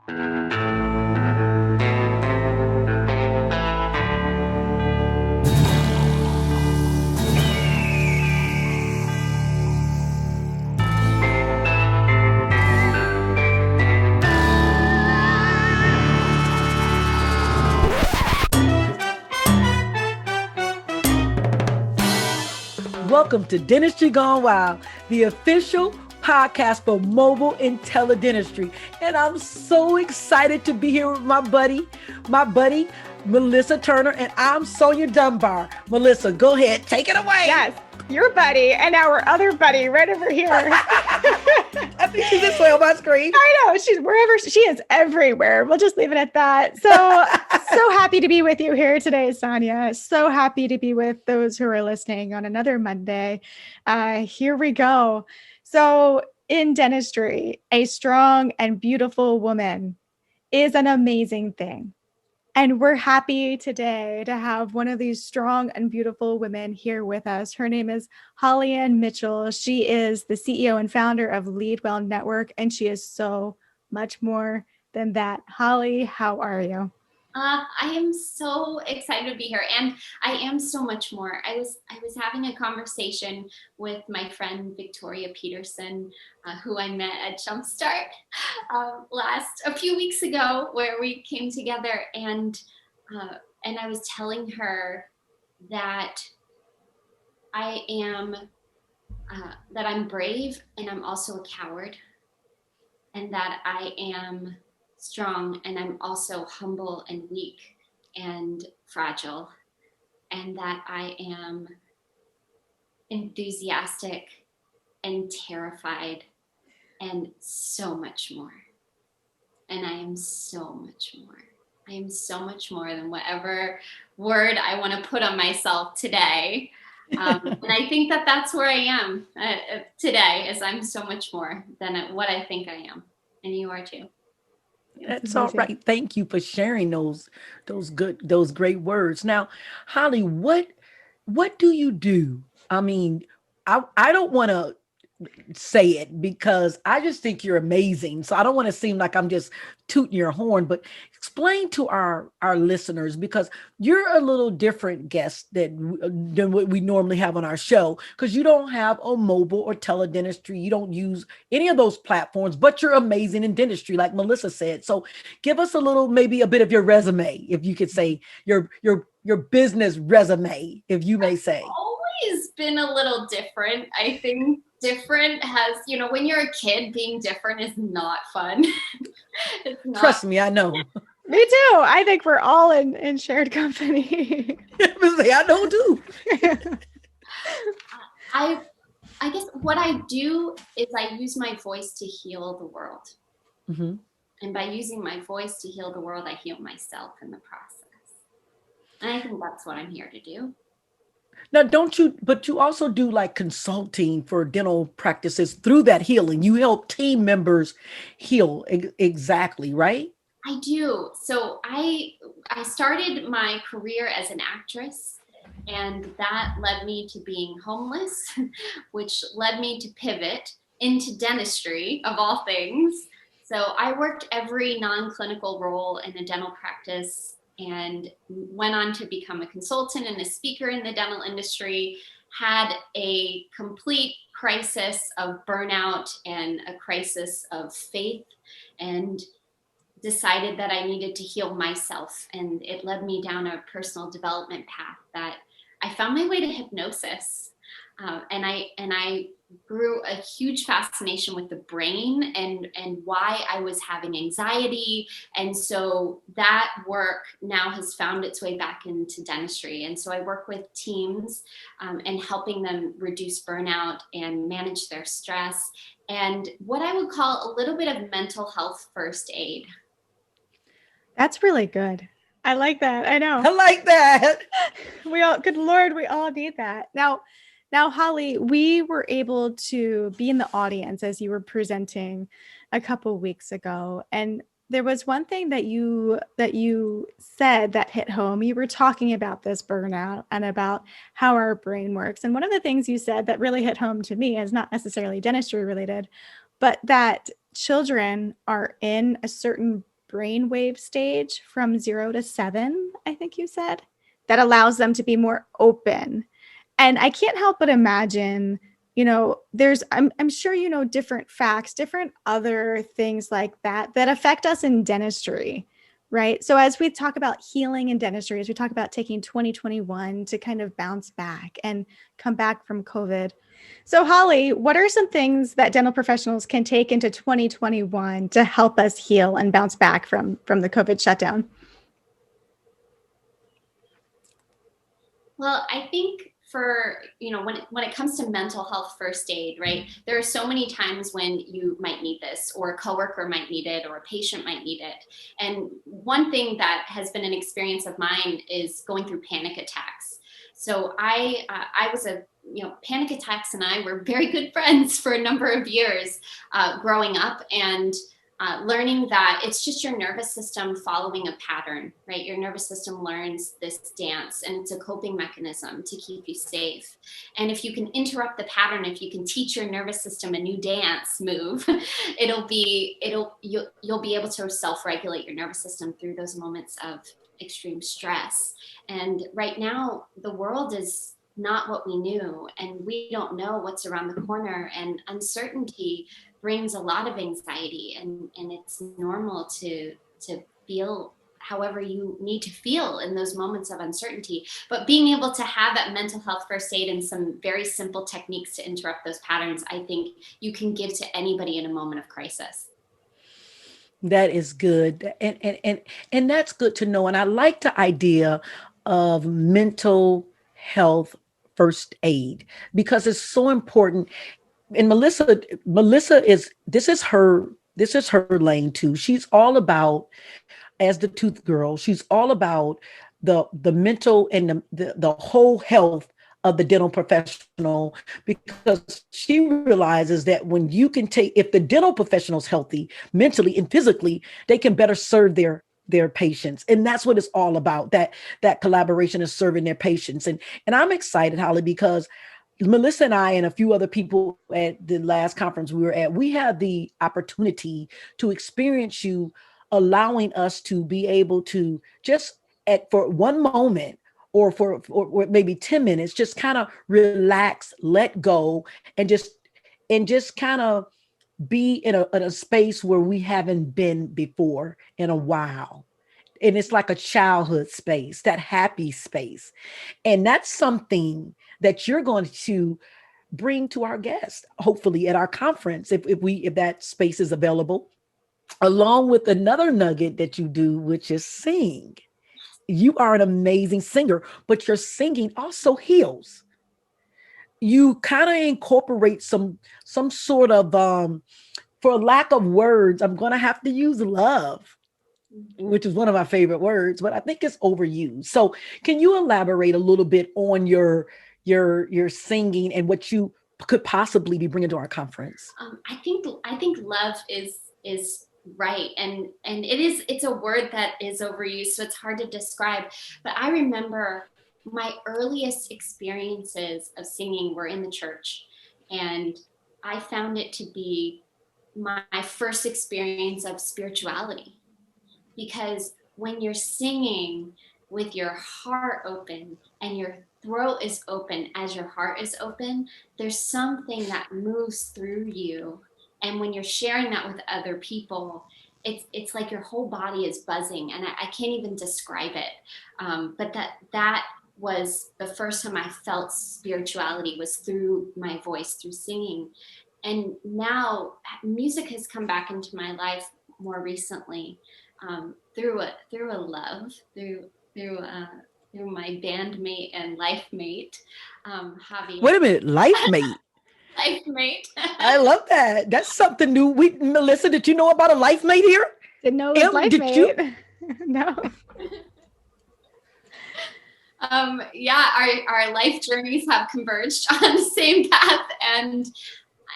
Welcome to Dentistry Gone Wild, the official podcast for mobile and teledentistry. And I'm so excited to be here with my buddy, Melissa Turner, and I'm Sonya Dunbar. Melissa, go ahead, take it away. Yes, your buddy and our other buddy right over here. I think she's this way on my screen. I know, she is everywhere. We'll just leave it at that. So happy to be with you here today, Sonya. So happy to be with those who are listening on another Monday. Here we go. So in dentistry, a strong and beautiful woman is an amazing thing. And we're happy today to have one of these strong and beautiful women here with us. Her name is Holly Ann Mitchell. She is the CEO and founder of Leadwell Network, and she is so much more than that. Holly, how are you? I am so excited to be here, and I am so much more. I was having a conversation with my friend Victoria Peterson, who I met at Jumpstart a few weeks ago, where we came together, and I was telling her that I'm brave, and I'm also a coward, and that I am strong, and I'm also humble and weak and fragile, and that I am enthusiastic and terrified and so much more. And I am so much more. I am so much more than whatever word I want to put on myself today. And I think that that's where I am today, is I'm so much more than what I think I am. And you are too. That's all right. Thank you for sharing those great words. Now, Holly, what do you do? I mean, I don't want to say it because I just think you're amazing. So I don't want to seem like I'm just tooting your horn, but explain to our listeners, because you're a little different guest than what we normally have on our show, because you don't have a mobile or teledentistry. You don't use any of those platforms, but you're amazing in dentistry, like Melissa said. So give us maybe a bit of your resume, if you could say your business resume, if you may say. I've always been a little different. I think different has, when you're a kid, being different is not fun. It's not. Trust me, I know. Me too. I think we're all in shared company. I know too. I guess what I do is I use my voice to heal the world. Mm-hmm. And by using my voice to heal the world, I heal myself in the process. And I think that's what I'm here to do. Now, but you also do like consulting for dental practices through that healing. You help team members heal. Exactly, right? I do. So I started my career as an actress, and that led me to being homeless, which led me to pivot into dentistry, of all things. So I worked every non-clinical role in a dental practice and went on to become a consultant and a speaker in the dental industry, had a complete crisis of burnout and a crisis of faith, and decided that I needed to heal myself. And it led me down a personal development path that I found my way to hypnosis. And I grew a huge fascination with the brain and why I was having anxiety. And so that work now has found its way back into dentistry. And so I work with teams and helping them reduce burnout and manage their stress, and what I would call a little bit of mental health first aid. That's really good. I like that. I know. I like that. Good Lord, we all need that. Now, Holly, we were able to be in the audience as you were presenting a couple weeks ago, and there was one thing that you said that hit home. You were talking about this burnout and about how our brain works. And one of the things you said that really hit home to me is not necessarily dentistry related, but that children are in a certain brainwave stage from 0 to 7, I think you said, that allows them to be more open. And I can't help but imagine, I'm sure different facts, different other things like that affect us in dentistry, right? So as we talk about healing in dentistry, as we talk about taking 2021 to kind of bounce back and come back from COVID. So Holly, what are some things that dental professionals can take into 2021 to help us heal and bounce back from the COVID shutdown? Well, I think when it comes to mental health first aid, right, there are so many times when you might need this, or a coworker might need it, or a patient might need it. And one thing that has been an experience of mine is going through panic attacks. So I was panic attacks and I were very good friends for a number of years growing up, and learning that it's just your nervous system following a pattern, right? Your nervous system learns this dance, and it's a coping mechanism to keep you safe. And if you can interrupt the pattern, if you can teach your nervous system a new dance move, you'll be able to self-regulate your nervous system through those moments of extreme stress. And right now, the world is not what we knew, and we don't know what's around the corner, and uncertainty brings a lot of anxiety, and it's normal to feel however you need to feel in those moments of uncertainty. But being able to have that mental health first aid and some very simple techniques to interrupt those patterns, I think you can give to anybody in a moment of crisis. That is good. And that's good to know. And I like the idea of mental health first aid because it's so important. And Melissa is this is her lane too. She's all about, as the tooth girl, she's all about the mental and the whole health of the dental professional, because she realizes that when you can if the dental professional's healthy mentally and physically, they can better serve their patients. And that's what it's all about. That collaboration is serving their patients. And I'm excited, Holly, because Melissa and I and a few other people at the last conference we were at, we had the opportunity to experience you allowing us to be able to just for one moment, or for maybe 10 minutes, just kind of relax, let go, and just kind of be in a space where we haven't been before in a while. And it's like a childhood space, that happy space. And that's something that you're going to bring to our guests, hopefully at our conference, if that space is available, along with another nugget that you do, which is sing. You are an amazing singer, but your singing also heals. You kind of incorporate some sort of for lack of words, I'm going to have to use love, which is one of my favorite words, but I think it's overused. So can you elaborate a little bit on your singing and what you could possibly be bringing to our conference? I think love is right, and it's a word that is overused, so it's hard to describe. But I remember my earliest experiences of singing were in the church, and I found it to be my first experience of spirituality, because when you're singing with your heart open and your throat is open as your heart is open, there's something that moves through you. And when you're sharing that with other people, it's like your whole body is buzzing, and I can't even describe it. But that was the first time I felt spirituality, was through my voice, through singing. And now music has come back into my life more recently, through a love, through my bandmate and life mate, Javi. Wait a minute, life mate. Life mate. I love that. That's something new. Melissa, did you know about a life mate here? Didn't know it was life Did you? mate. No. Yeah, our life journeys have converged on the same path, and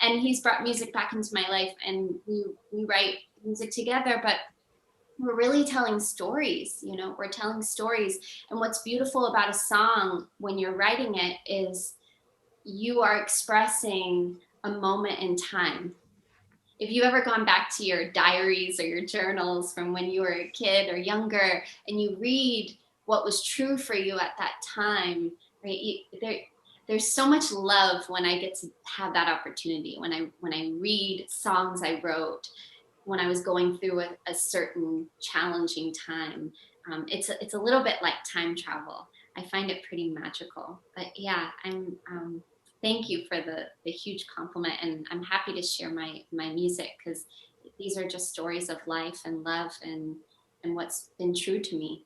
he's brought music back into my life, and we write music together, but we're really telling stories. We're telling stories. And what's beautiful about a song when you're writing it is you are expressing a moment in time. if you've ever gone back to your diaries or your journals from when you were a kid or younger, and you read what was true for you at that time, right? There's so much love when I get to have that opportunity. When I read songs I wrote when I was going through a certain challenging time, it's a little bit like time travel. I find it pretty magical. But yeah, thank you for the huge compliment, and I'm happy to share my music, because these are just stories of life and love and what's been true to me.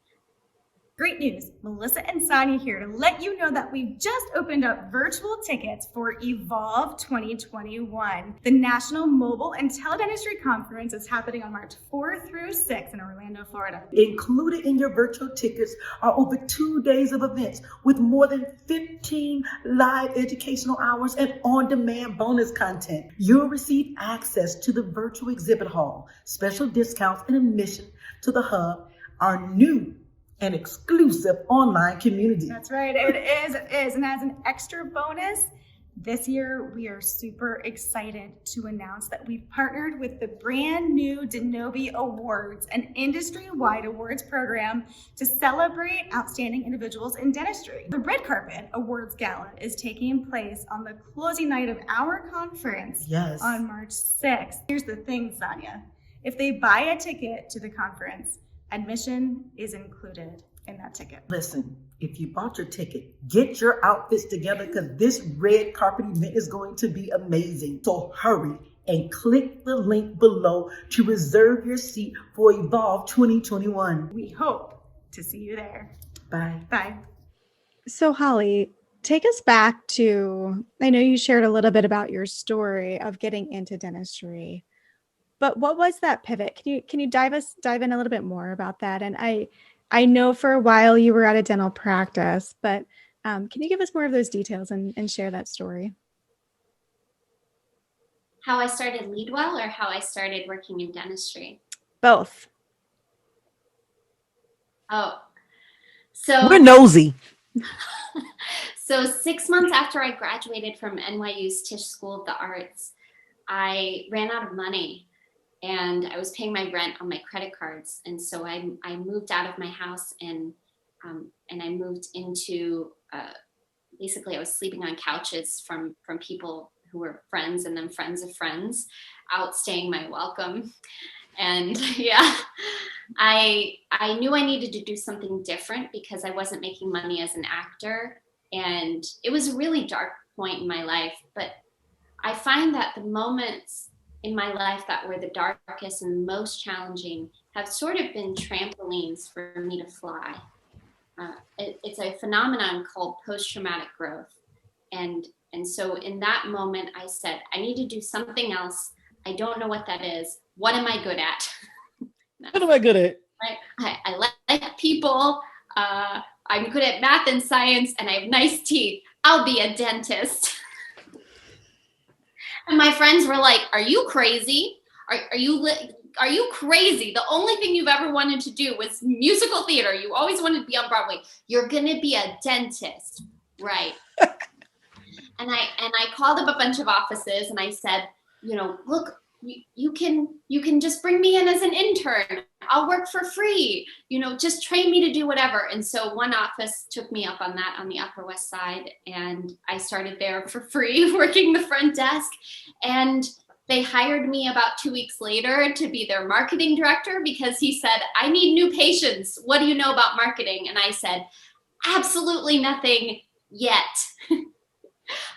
Great news, Melissa and Sonya here to let you know that we've just opened up virtual tickets for Evolve 2021. The National Mobile and Teledentistry Conference is happening on March 4th through 6th in Orlando, Florida. Included in your virtual tickets are over 2 days of events with more than 15 live educational hours and on-demand bonus content. You'll receive access to the virtual exhibit hall, special discounts, and admission to the hub, our new and exclusive online community. That's right, it is. And as an extra bonus, this year we are super excited to announce that we've partnered with the brand new Denobi Awards, an industry-wide awards program to celebrate outstanding individuals in dentistry. The Red Carpet Awards Gala is taking place on the closing night of our conference on March 6th. Here's the thing, Sonya. If they buy a ticket to the conference, admission is included in that ticket. Listen, if you bought your ticket, get your outfits together, because this red carpet event is going to be amazing. So hurry and click the link below to reserve your seat for Evolve 2021. We hope to see you there. Bye. Bye. So Holly, take us back to, I know you shared a little bit about your story of getting into dentistry, but what was that pivot? Can you dive in a little bit more about that? And I know for a while you were at a dental practice, but can you give us more of those details and share that story? How I started Leadwell, or how I started working in dentistry? Both. Oh, so we're nosy. So 6 months after I graduated from NYU's Tisch School of the Arts, I ran out of money. And I was paying my rent on my credit cards. And so I moved out of my house, and I moved into, basically I was sleeping on couches from people who were friends and then friends of friends, outstaying my welcome. And yeah, I knew I needed to do something different because I wasn't making money as an actor. And it was a really dark point in my life. But I find that the moments in my life that were the darkest and most challenging have sort of been trampolines for me to fly. It's a phenomenon called post-traumatic growth. And so in that moment, I said, I need to do something else. I don't know what that is. What am I good at? What am I good at? Right? I like people. I'm good at math and science, and I have nice teeth. I'll be a dentist. And my friends were like, are you crazy? Are you crazy? The only thing you've ever wanted to do was musical theater. You always wanted to be on Broadway. You're going to be a dentist. Right. And I called up a bunch of offices and I said, look, you can just bring me in as an intern. I'll work for free. Just train me to do whatever. And so one office took me up on that on the Upper West Side, and I started there for free working the front desk. And they hired me about 2 weeks later to be their marketing director, because he said, I need new patients. What do you know about marketing? And I said, absolutely nothing yet.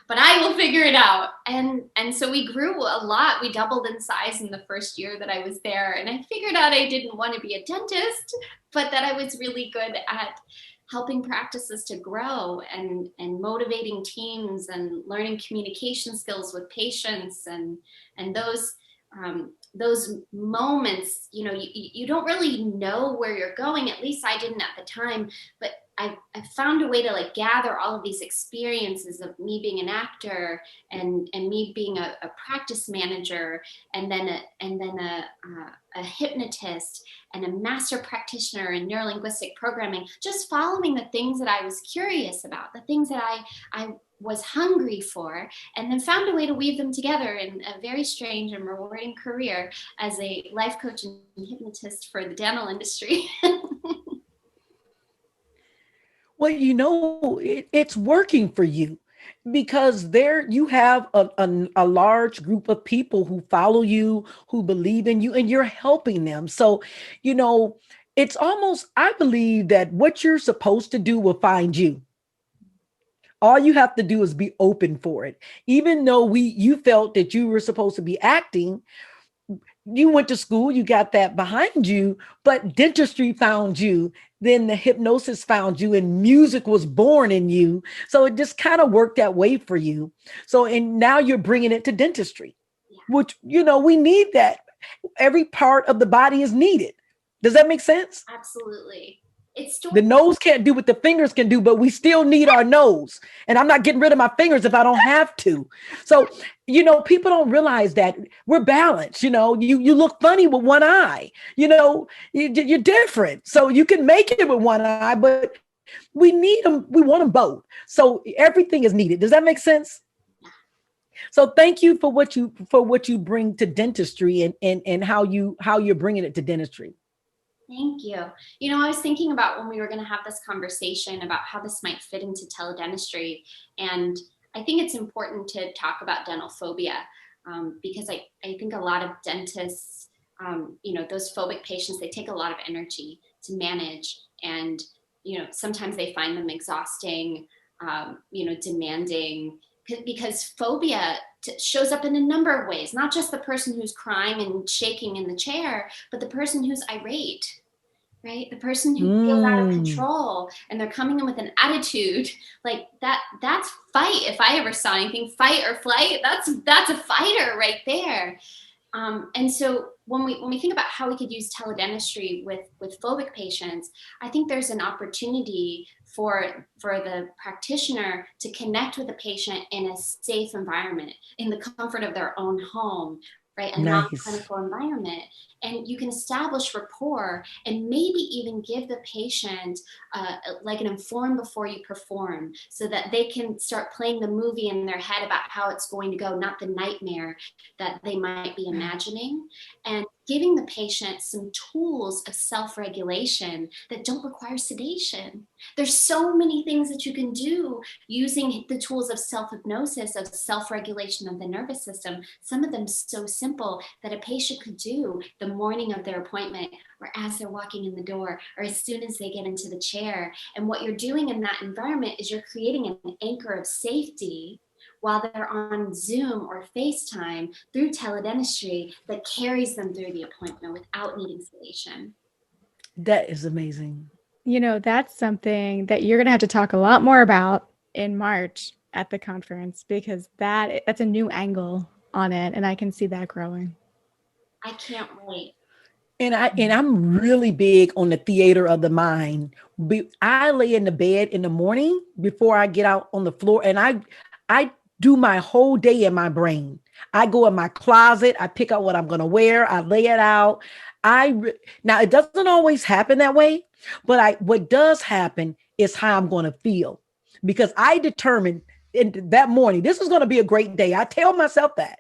But I will figure it out. And so we grew a lot. We doubled in size in the first year that I was there. And I figured out I didn't want to be a dentist, but that I was really good at helping practices to grow and motivating teams and learning communication skills with patients. And those moments, you don't really know where you're going. At least I didn't at the time, but I found a way to like gather all of these experiences of me being an actor and me being a practice manager and then a hypnotist and a master practitioner in neurolinguistic programming, just following the things that I was curious about, the things that I was hungry for, and then found a way to weave them together in a very strange and rewarding career as a life coach and hypnotist for the dental industry. Well, it's working for you because there you have a large group of people who follow you, who believe in you, and you're helping them. So, it's almost, I believe that what you're supposed to do will find you. All you have to do is be open for it. Even though you felt that you were supposed to be acting, you went to school, you got that behind you, but dentistry found you, then the hypnosis found you, and music was born in you. So it just kind of worked that way for you. So, and now you're bringing it to dentistry, which, we need that. Every part of the body is needed. Does that make sense? Absolutely. The nose can't do what the fingers can do, but we still need our nose. And I'm not getting rid of my fingers if I don't have to. So, people don't realize that we're balanced. You look funny with one eye, you're different. So you can make it with one eye, but we need them. We want them both. So everything is needed. Does that make sense? So thank you for what you bring to dentistry and how you're bringing it to dentistry. Thank you. I was thinking about when we were going to have this conversation about how this might fit into teledentistry. And I think it's important to talk about dental phobia because I think a lot of dentists, those phobic patients, they take a lot of energy to manage. And, sometimes they find them exhausting, demanding, because phobia shows up in a number of ways, not just the person who's crying and shaking in the chair, but the person who's irate, right? The person who feels out of control and they're coming in with an attitude like that's fight. If I ever saw anything, fight or flight, that's a fighter right there. And so when we think about how we could use teledentistry with phobic patients, I think there's an opportunity for the practitioner to connect with the patient in a safe environment, in the comfort of their own home, right? A non-clinical environment. And you can establish rapport and maybe even give the patient like an inform before you perform so that they can start playing the movie in their head about how it's going to go, not the nightmare that they might be imagining. And giving the patient some tools of self-regulation that don't require sedation. There's so many things that you can do using the tools of self-hypnosis, of self-regulation of the nervous system. Some of them so simple that a patient could do the morning of their appointment or as they're walking in the door or as soon as they get into the chair. And what you're doing in that environment is you're creating an anchor of safety while they're on Zoom or FaceTime through teledentistry that carries them through the appointment without needing sedation. That is amazing. That's something that you're going to have to talk a lot more about in March at the conference because that's a new angle on it, and I can see that growing. I can't wait. And I'm really big on the theater of the mind. I lay in the bed in the morning before I get out on the floor, and I do my whole day in my brain. I go in my closet, I pick out what I'm going to wear, I lay it out. Now it doesn't always happen that way, but what does happen is how I'm going to feel, because I determined in that morning, this is going to be a great day. I tell myself that.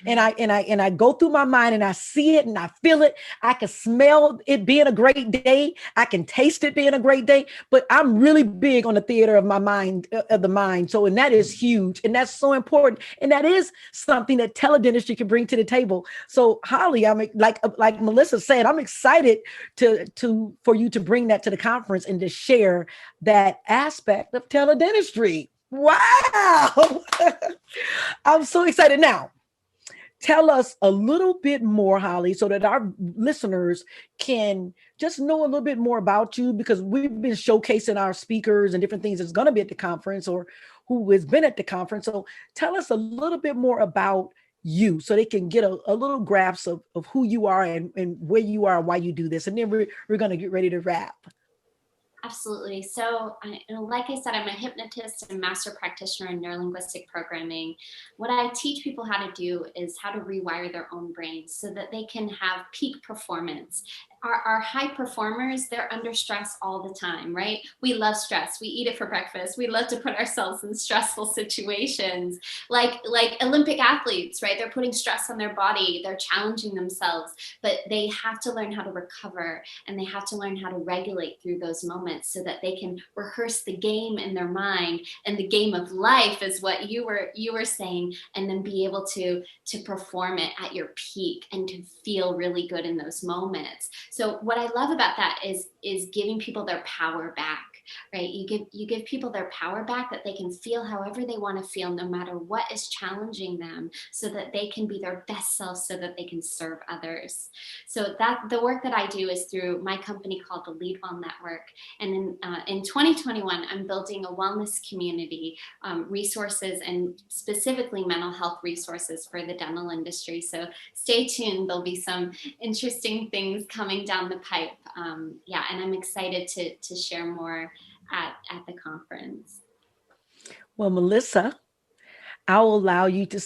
And I go through my mind and I see it and I feel it. I can smell it being a great day. I can taste it being a great day, but I'm really big on the theater of my mind, of the mind. So, and that is huge. And that's so important. And that is something that teledentistry can bring to the table. So Holly, I'm like Melissa said, I'm excited for you to bring that to the conference and to share that aspect of teledentistry. Wow. I'm so excited. Now, tell us a little bit more, Holly, so that our listeners can just know a little bit more about you, because we've been showcasing our speakers and different things that's going to be at the conference or who has been at the conference. So tell us a little bit more about you so they can get a little grasp of who you are and where you are and why you do this. And then we're going to get ready to wrap. Absolutely. So, like I said, I'm a hypnotist and master practitioner in neurolinguistic programming. What I teach people how to do is how to rewire their own brains so that they can have peak performance. Our high performers, they're under stress all the time, right? We love stress. We eat it for breakfast. We love to put ourselves in stressful situations, like Olympic athletes, right? They're putting stress on their body. They're challenging themselves, but they have to learn how to recover, and they have to learn how to regulate through those moments so that they can rehearse the game in their mind, and the game of life is what you were saying, and then be able to perform it at your peak and to feel really good in those moments. So what I love about that is giving people their power back, right? You give people their power back, that they can feel however they want to feel, no matter what is challenging them, so that they can be their best self, so that they can serve others. So that the work that I do is through my company called the Leadwell Network. And in 2021, I'm building a wellness community, resources, and specifically mental health resources for the dental industry. So stay tuned. There'll be some interesting things coming down the pipe. And I'm excited to share more at the conference. Well, Melissa, I'll allow you to,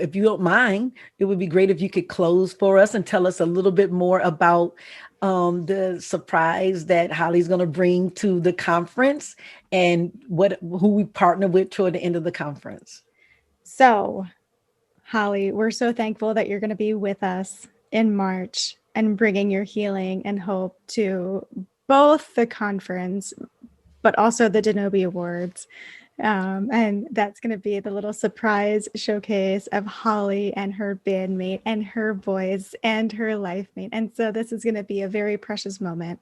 if you don't mind, it would be great if you could close for us and tell us a little bit more about the surprise that Holly's going to bring to the conference, and who we partner with toward the end of the conference. So, Holly, we're so thankful that you're going to be with us in March and bringing your healing and hope to both the conference, but also the Denobi Awards. And that's going to be the little surprise showcase of Holly and her bandmate and her boys and her life mate. And so this is going to be a very precious moment.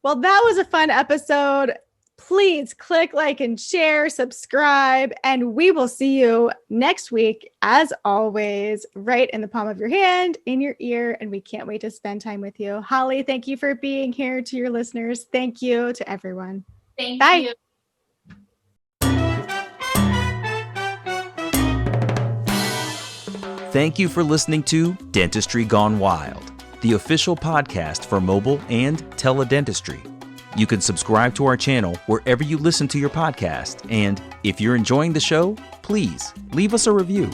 Well, that was a fun episode. Please click like and share, subscribe, and we will see you next week, as always, right in the palm of your hand, in your ear, and we can't wait to spend time with you. Holly, thank you for being here. To your listeners, thank you. To everyone. Thank Bye. you. Thank you for listening to Dentistry Gone Wild, the official podcast for mobile and teledentistry. You can subscribe to our channel wherever you listen to your podcast, and if you're enjoying the show, please leave us a review.